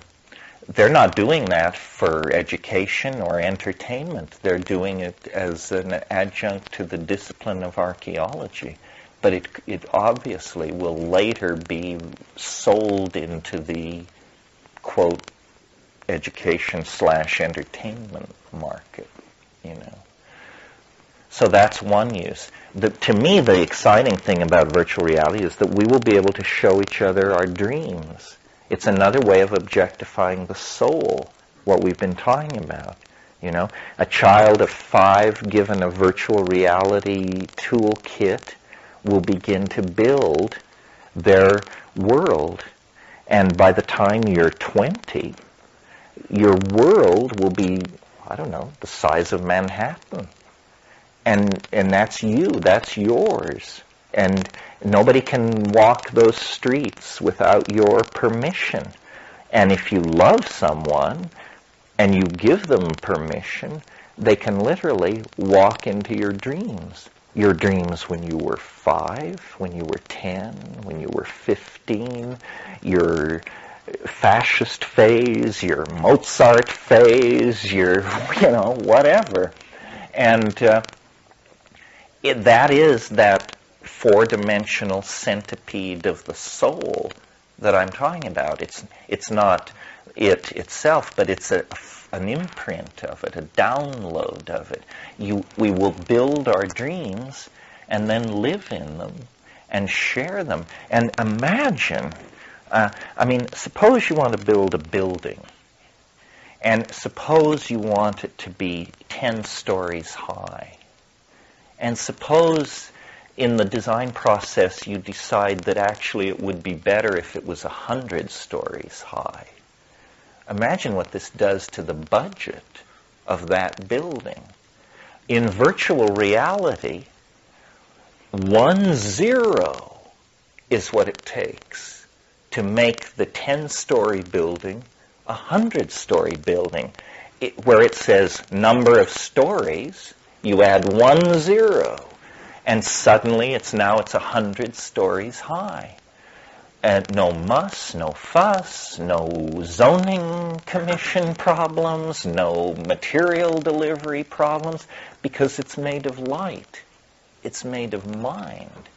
A: they're not doing that for education or entertainment. They're doing it as an adjunct to the discipline of archaeology. But it obviously will later be sold into the, quote, education/entertainment market, you know. So that's one use. To me, the exciting thing about virtual reality is that we will be able to show each other our dreams. It's another way of objectifying the soul, what we've been talking about. You know, a child of 5 given a virtual reality toolkit will begin to build their world. And by the time you're 20, your world will be, I don't know, the size of Manhattan. And that's you, that's yours. And nobody can walk those streets without your permission. And if you love someone and you give them permission, they can literally walk into your dreams. Your dreams when you were 5, when you were 10, when you were 15, your fascist phase, your Mozart phase, your, whatever. And that is that 4-dimensional centipede of the soul that I'm talking about. It's not it itself, but it's an imprint of it, a download of it. We will build our dreams and then live in them and share them. And imagine, suppose you want to build a building, and suppose you want it to be 10 stories high. And suppose in the design process you decide that actually it would be better if it was 100 stories high. Imagine what this does to the budget of that building. In virtual reality, 1 0 is what it takes to make the 10-story building a 100-story building. Where it says number of stories, you add 1 0, and suddenly it's 100 stories high. And no muss, no fuss, no zoning commission problems, no material delivery problems, because it's made of light. It's made of mind.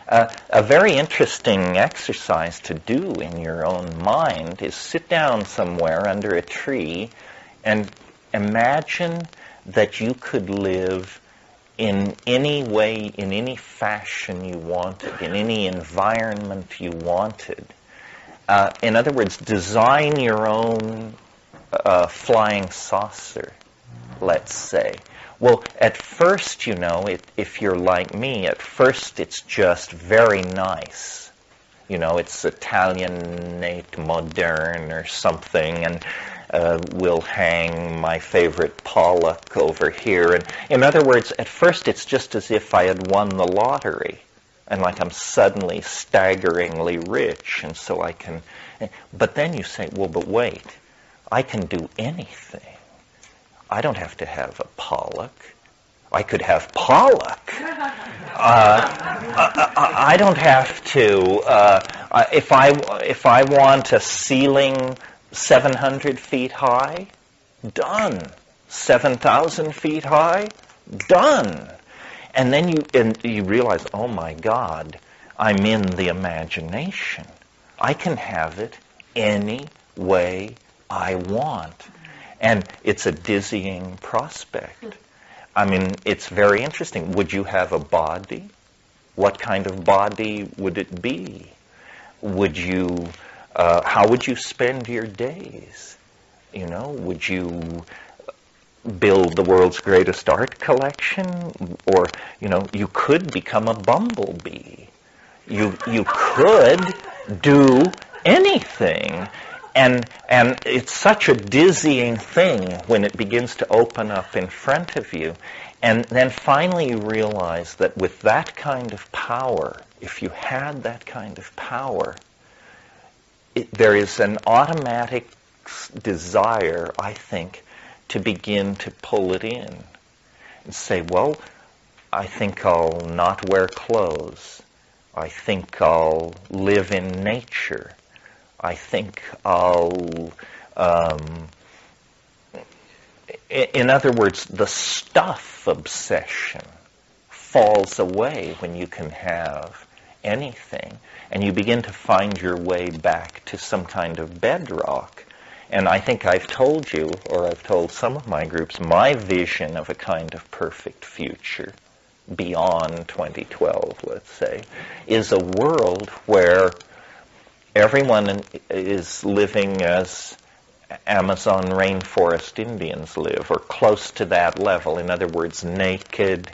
A: A very interesting exercise to do in your own mind is sit down somewhere under a tree and imagine that you could live in any way, in any fashion you wanted, in any environment you wanted. In other words, design your own flying saucer, let's say. Well, at first, if you're like me, at first it's just very nice. It's Italianate modern or something, and we'll hang my favorite Pollock over here. And in other words, at first it's just as if I had won the lottery, and like I'm suddenly staggeringly rich, and so I can... But then you say, well, but wait, I can do anything. I don't have to have a Pollock. I could have Pollock. I don't have to... If I want a ceiling 700 feet high, done. 7,000 feet high, done. And then you realize, oh my God, I'm in the imagination. I can have it any way I want. And it's a dizzying prospect. It's very interesting. Would you have a body? What kind of body would it be? How would you spend your days? Would you build the world's greatest art collection? Or, you could become a bumblebee. You could do anything. And it's such a dizzying thing when it begins to open up in front of you. And then finally you realize that with that kind of power, if you had that kind of power, there is an automatic desire, I think, to begin to pull it in and say, well, I think I'll not wear clothes. I think I'll live in nature. I think I'll, in other words, the stuff obsession falls away when you can have anything, and you begin to find your way back to some kind of bedrock. And I think I've told you, or I've told some of my groups, my vision of a kind of perfect future beyond 2012, let's say, is a world where everyone is living as Amazon rainforest Indians live, or close to that level. In other words, naked,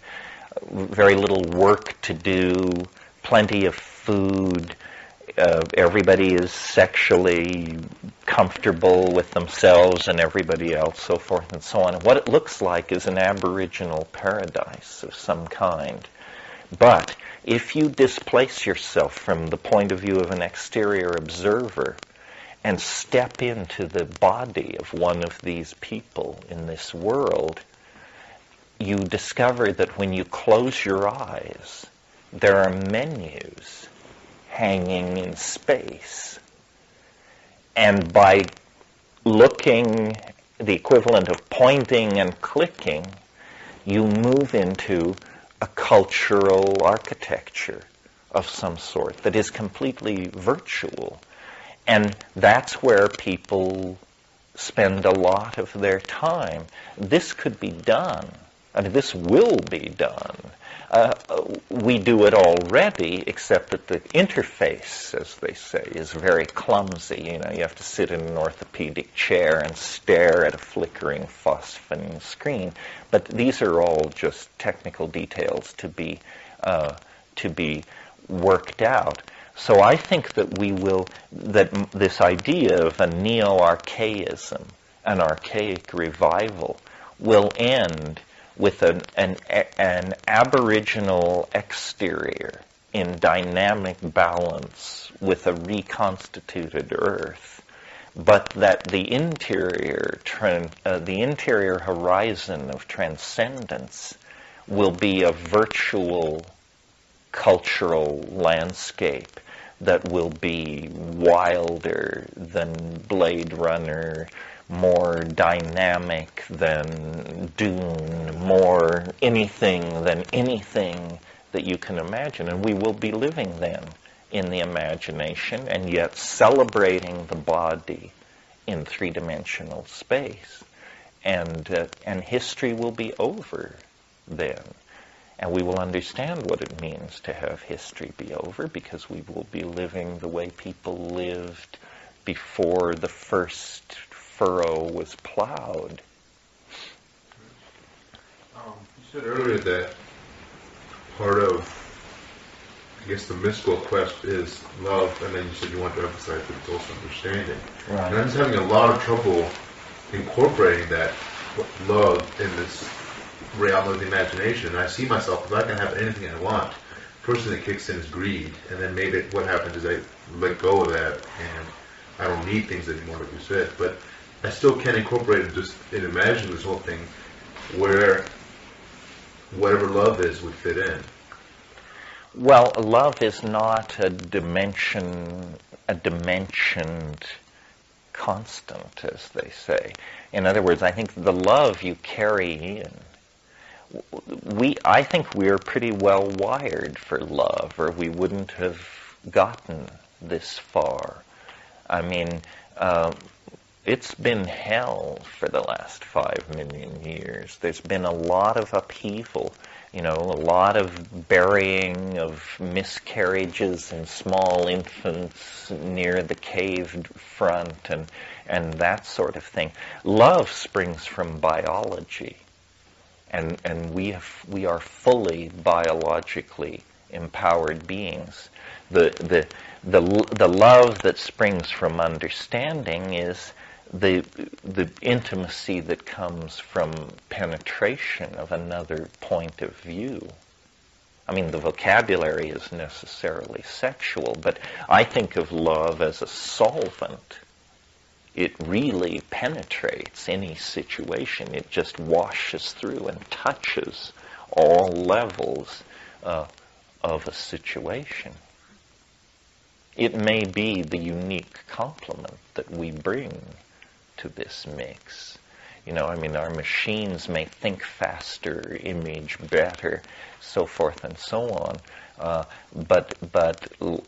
A: very little work to do, plenty of food, everybody is sexually comfortable with themselves and everybody else, so forth and so on. And what it looks like is an aboriginal paradise of some kind. But if you displace yourself from the point of view of an exterior observer and step into the body of one of these people in this world, you discover that when you close your eyes, there are menus hanging in space. And by looking, the equivalent of pointing and clicking, you move into a cultural architecture of some sort that is completely virtual. And that's where people spend a lot of their time. This could be done. I mean, this will be done. We do it already, except that the interface, as they say, is very clumsy. You know, you have to sit in an orthopedic chair and stare at a flickering phosphine screen. But these are all just technical details to be worked out. So I think that that this idea of a neo-archaism, an archaic revival, will end with an aboriginal exterior in dynamic balance with a reconstituted earth, but that the interior horizon of transcendence will be a virtual cultural landscape that will be wilder than Blade Runner, more dynamic than Dune, more anything than anything that you can imagine. And we will be living then in the imagination and yet celebrating the body in three-dimensional space. And history will be over then. And we will understand what it means to have history be over, because we will be living the way people lived before the first furrow was plowed.
D: You said earlier that part of, I guess, the mystical quest is love, and then you said you want to emphasize that it's also understanding.
A: Right.
D: And I'm just having a lot of trouble incorporating that love in this realm of the imagination. And I see myself, if I can have anything I want, first thing that kicks in is greed, and then maybe what happens is I let go of that, and I don't need things anymore, like you said. But I still can't incorporate it just and imagine this whole thing where whatever love is would fit in.
A: Well, love is not a dimensioned constant, as they say. In other words, I think the love you carry in, I think we're pretty well wired for love, or we wouldn't have gotten this far. I mean, it's been hell for the last 5 million years. There's been a lot of upheaval, a lot of burying of miscarriages and small infants near the caved front and that sort of thing. Love springs from biology, and we are fully biologically empowered beings. The love that springs from understanding is the intimacy that comes from penetration of another point of view. I mean, the vocabulary is necessarily sexual, but I think of love as a solvent. It really penetrates any situation. It just washes through and touches all levels of a situation. it may be the unique complement that we bring to this mix. Our machines may think faster, image better, so forth and so on. But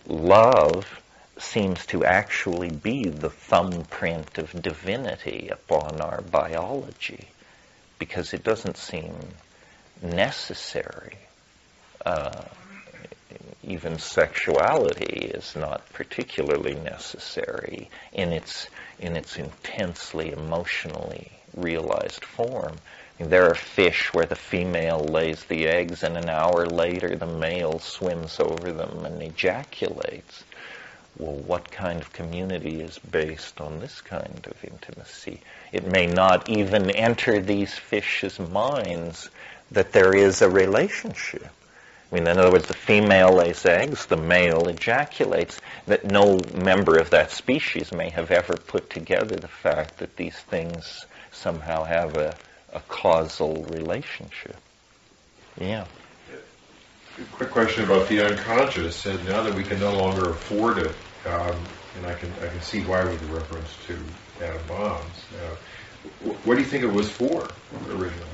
A: love seems to actually be the thumbprint of divinity upon our biology, because it doesn't seem necessary. Even sexuality is not particularly necessary in its intensely emotionally realized form. There are fish where the female lays the eggs and an hour later the male swims over them and ejaculates. Well, what kind of community is based on this kind of intimacy? It may not even enter these fish's minds that there is a relationship. In other words, the female lays eggs, the male ejaculates, that no member of that species may have ever put together the fact that these things somehow have a causal relationship. Yeah.
E: Quick question about the unconscious, and now that we can no longer afford it, and I can see why with the reference to atom bombs. What do you think it was for originally?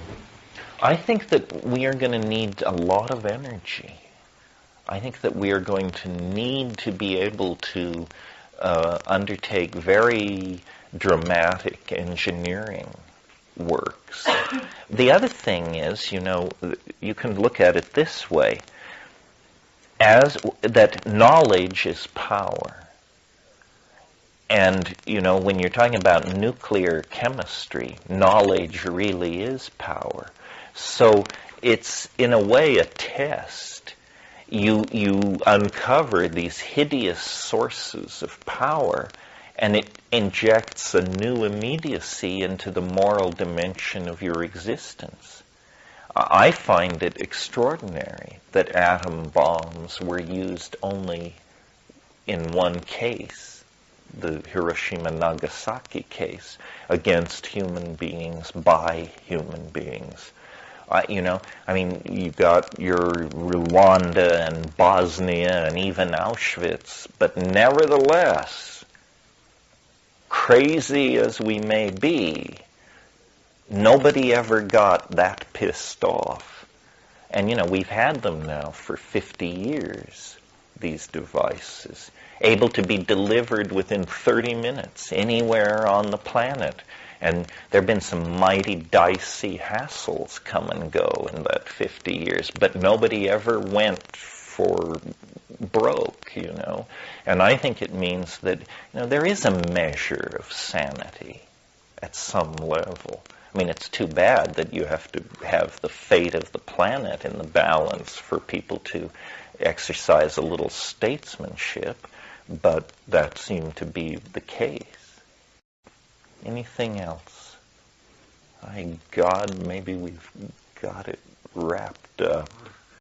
A: I think that we are going to need a lot of energy. I think that we are going to need to be able to undertake very dramatic engineering works. The other thing is, you can look at it this way, as that knowledge is power. And, when you're talking about nuclear chemistry, knowledge really is power. So it's, in a way, a test. You uncover these hideous sources of power, and it injects a new immediacy into the moral dimension of your existence. I find it extraordinary that atom bombs were used only in one case, the Hiroshima-Nagasaki case, against human beings, by human beings. You've got your Rwanda and Bosnia and even Auschwitz, but nevertheless, crazy as we may be, nobody ever got that pissed off. And, we've had them now for 50 years, these devices, able to be delivered within 30 minutes anywhere on the planet. And there have been some mighty dicey hassles come and go in that 50 years, but nobody ever went for broke, And I think it means that, there is a measure of sanity at some level. It's too bad that you have to have the fate of the planet in the balance for people to exercise a little statesmanship, but that seemed to be the case. Anything else? My God, maybe we've got it wrapped up.